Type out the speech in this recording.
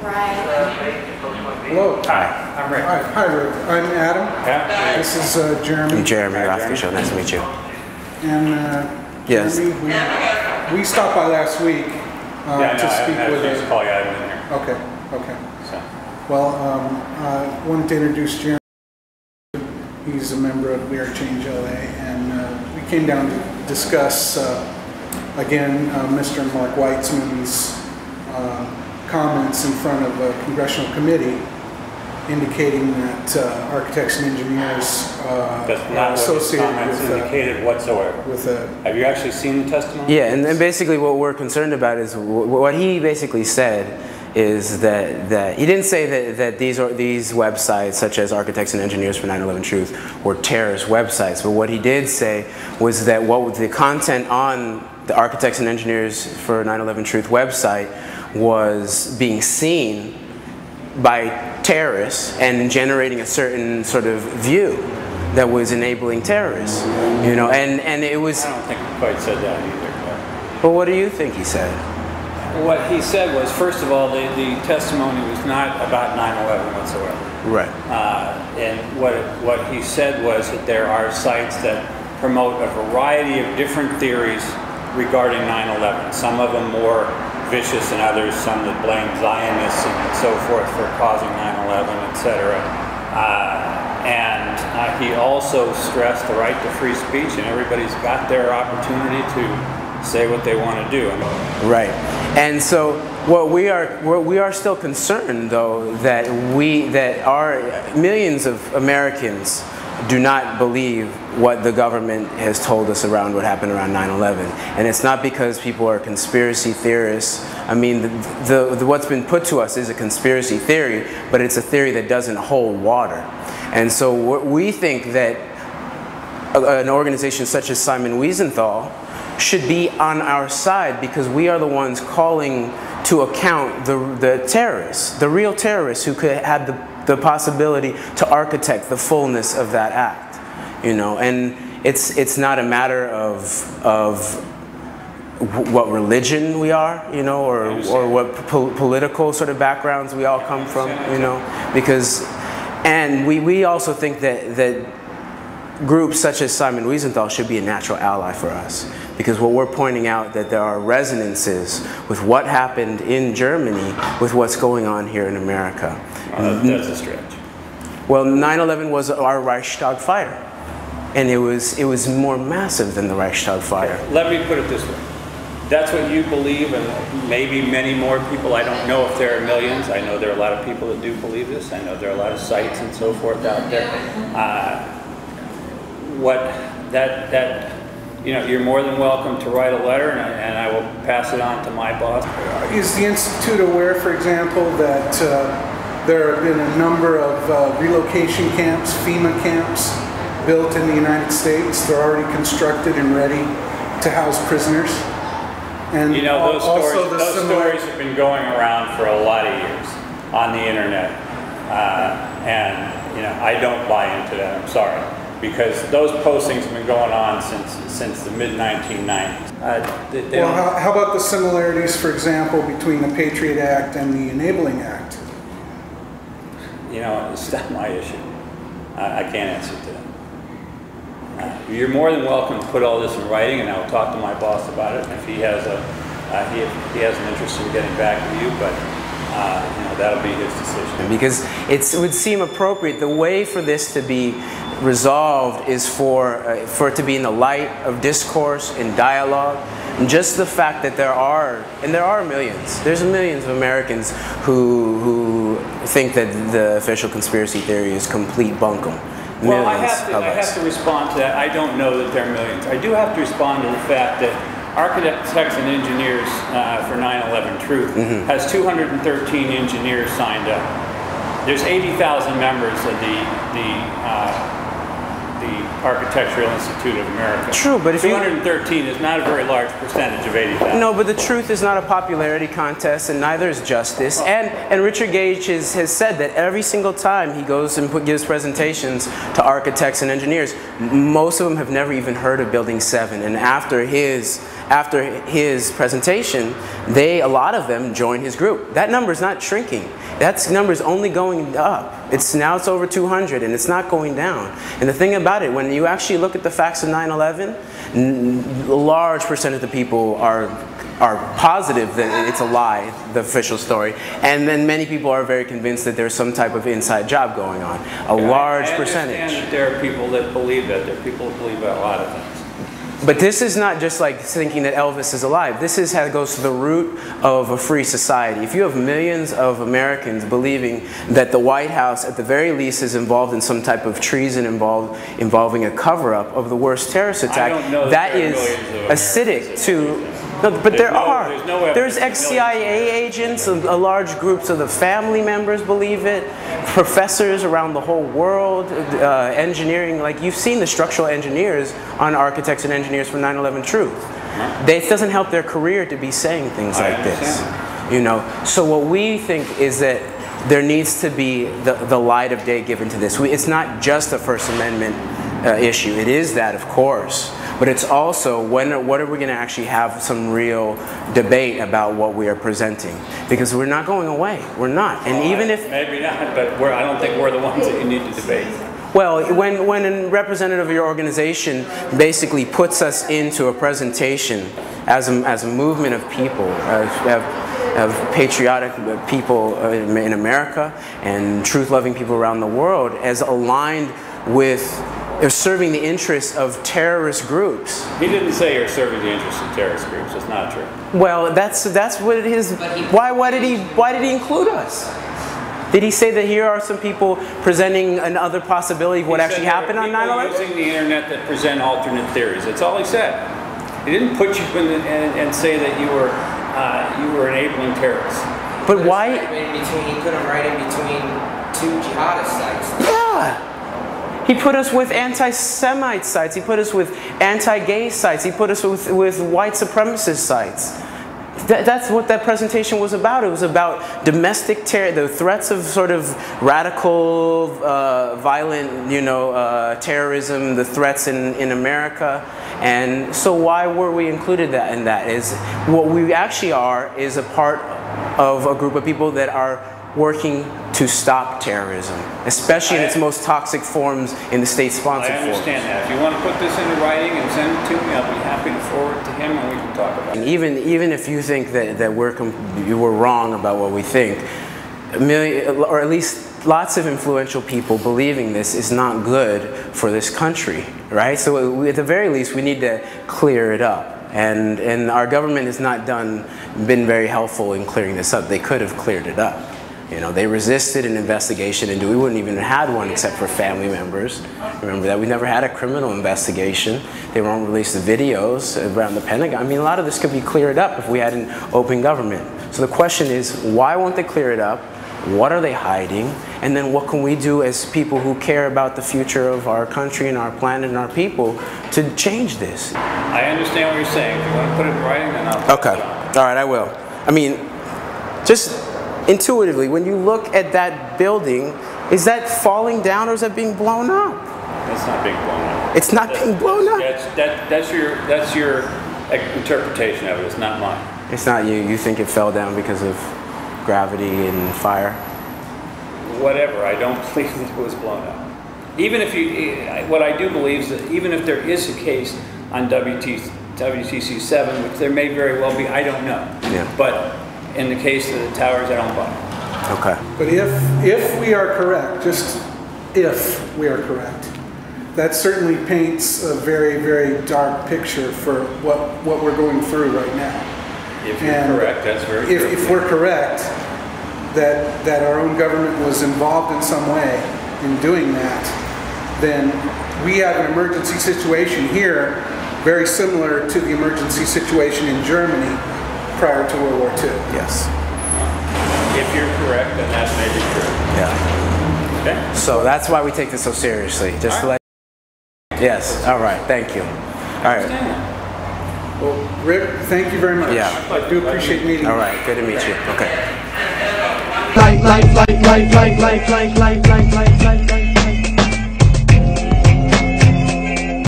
Hello. Hi, I'm Rick. Hi, Rick. I'm Adam. Yeah. This is Jeremy. I'm Jeremy Rothe-Kushel. Nice to meet you. And yes. Jeremy, we stopped by last week to speak with you. Call you out in here. Okay. Okay. So. Well, I wanted to introduce Jeremy. He's a member of WeAreChangeLA, and we came down to discuss again Mr. and Mark Weitzman's comments in front of a congressional committee indicating that architects and engineers That's not associated what his comments indicated whatsoever. Have you actually seen the testimony? Yeah, and basically what we're concerned about is what he basically said is that he didn't say that these websites such as Architects and Engineers for 9/11 Truth were terrorist websites, but what he did say was that what the content on the Architects and Engineers for 9/11 Truth website was being seen by terrorists and generating a certain sort of view that was enabling terrorists, you know, and it was. I don't think he quite said that either. But what do you think he said? What he said was, first of all, the testimony was not about 9/11 whatsoever. Right. And what he said was that there are sites that promote a variety of different theories regarding 9/11. Some of them more vicious than others, some that blame Zionists and so forth for causing 9/11, etc. And he also stressed the right to free speech, and everybody's got their opportunity to say what they want to do. Right. And so what we are still concerned, though, that our millions of Americans do not believe what the government has told us around what happened around 9/11. And it's not because people are conspiracy theorists. I mean, what's been put to us is a conspiracy theory, but it's a theory that doesn't hold water. And so we think that an organization such as Simon Wiesenthal should be on our side because we are the ones calling to account the terrorists, the real terrorists who could have the possibility to architect the fullness of that act, you know. And it's not a matter of what religion we are, you know, or what political sort of backgrounds we all come from, you know, because, and we also think that groups such as Simon Wiesenthal should be a natural ally for us, because what we're pointing out that there are resonances with what happened in Germany with what's going on here in America. That's a stretch. Well, 9/11 was our Reichstag fire, and it was more massive than the Reichstag fire. Let me put it this way. That's what you believe, and maybe many more people. I don't know if there are millions. I know there are a lot of people that do believe this. I know there are a lot of sites and so forth out there. You know, you're more than welcome to write a letter, and I will pass it on to my boss. Is the Institute aware, for example, that there have been a number of relocation camps, FEMA camps, built in the United States? They're already constructed and ready to house prisoners. And you know, those stories have been going around for a lot of years on the internet, and you know, I don't buy into that. I'm sorry. Because those postings have been going on since the mid-1990s. Well, how about the similarities, for example, between the Patriot Act and the Enabling Act? You know, it's not my issue. I can't answer to that. You're more than welcome to put all this in writing, and I'll talk to my boss about it. And if he has he has an interest in getting back to you, but you know, that'll be his decision. Because it would seem appropriate. The way for this to be resolved is for it to be in the light of discourse and dialogue. And just the fact that there are millions, there's millions of Americans who think that the official conspiracy theory is complete bunkum. Well, I have to respond to that. I don't know that there are millions. I do have to respond to the fact that Architects and Engineers for 9/11 Truth has 213 engineers signed up. There's 80,000 members of the Architectural Institute of America. True, but if 213 is not a very large percentage of 80,000. No, but the truth is not a popularity contest, and neither is justice. And Richard Gage has said that every single time he goes and gives presentations to architects and engineers, most of them have never even heard of Building 7. And after his after his presentation, a lot of them joined his group. That number is not shrinking. That number is only going up. Now it's over 200 and it's not going down. And the thing about it, when you actually look at the facts of 9/11, a large percent of the people are positive that it's a lie, the official story, and then many people are very convinced that there's some type of inside job going on. A large percentage. I understand that there are people that believe that. There are people that believe a lot of things. But this is not just like thinking that Elvis is alive. This is how it goes to the root of a free society. If you have millions of Americans believing that the White House, at the very least, is involved in some type of treason involving a cover-up of the worst terrorist attack, that is acidic to... No, but there's ex-CIA agents, a large groups of the family members believe it, professors around the whole world, engineering, like you've seen the structural engineers on Architects and Engineers for 9/11 Truth. It doesn't help their career to be saying things like this, you know. So what we think is that there needs to be the light of day given to this. It's not just a First Amendment issue. It is that, of course. But it's also, what are we going to actually have some real debate about what we are presenting? Because we're not going away. We're not. And even if... Maybe not, but I don't think we're the ones that you need to debate. Well, when a representative of your organization basically puts us into a presentation as a movement of people, of patriotic people in America and truth-loving people around the world, as aligned with serving the interests of terrorist groups. He didn't say you're serving the interests of terrorist groups. It's not true. Well, that's what it is. Why did he include us? Did he say that here are some people presenting another possibility of what actually happened on 9/11? Using the internet that present alternate theories. That's all he said. He didn't put you in and say that you were enabling terrorists. But why? He put him right in between two jihadist sites. Yeah. He put us with anti-Semite sites. He put us with anti-gay sites. He put us with white supremacist sites. That's what that presentation was about. It was about domestic terror, the threats of sort of radical, violent, you know, terrorism, the threats in America. And so why were we included in that? Is what we actually are is a part of a group of people that are working to stop terrorism, especially in its most toxic forms in the state-sponsored forms. I understand that. If you want to put this into writing and send it to me, I'll be happy to forward it to him and we can talk about it. Even if you think that we're wrong about what we think, or at least lots of influential people believing this is not good for this country, right? So at the very least, we need to clear it up. And our government has not been very helpful in clearing this up. They could have cleared it up. You know, they resisted an investigation, and we wouldn't even have had one except for family members. Remember that. We never had a criminal investigation. They won't release the videos around the Pentagon. I mean, a lot of this could be cleared up if we had an open government. So the question is, why won't they clear it up? What are they hiding? And then what can we do as people who care about the future of our country and our planet and our people to change this? I understand what you're saying. If you want to put it in writing, then I'll... Okay. All right, I will. I mean, just... intuitively, when you look at that building, is that falling down or is that being blown up? It's not being blown up. It's not being blown up? That's your interpretation of it. It's not mine. It's not you. You think it fell down because of gravity and fire? Whatever. I don't believe that it was blown up. Even if what I do believe is that even if there is a case on WTC 7, which there may very well be, I don't know. Yeah. But in the case of the towers, I don't buy. Okay. But if we are correct, just if we are correct, that certainly paints a very, very dark picture for what we're going through right now. If you're correct, that's very true. If we're correct that our own government was involved in some way in doing that, then we have an emergency situation here very similar to the emergency situation in Germany prior to World War II. Yes. If you're correct, then that may be true. Yeah. Okay. So that's why we take this so seriously. Just to let. Yes. All right. Thank you. All right. Well, Rick, thank you very much. Yeah. I do appreciate meeting you. All right. Good to meet you. Okay.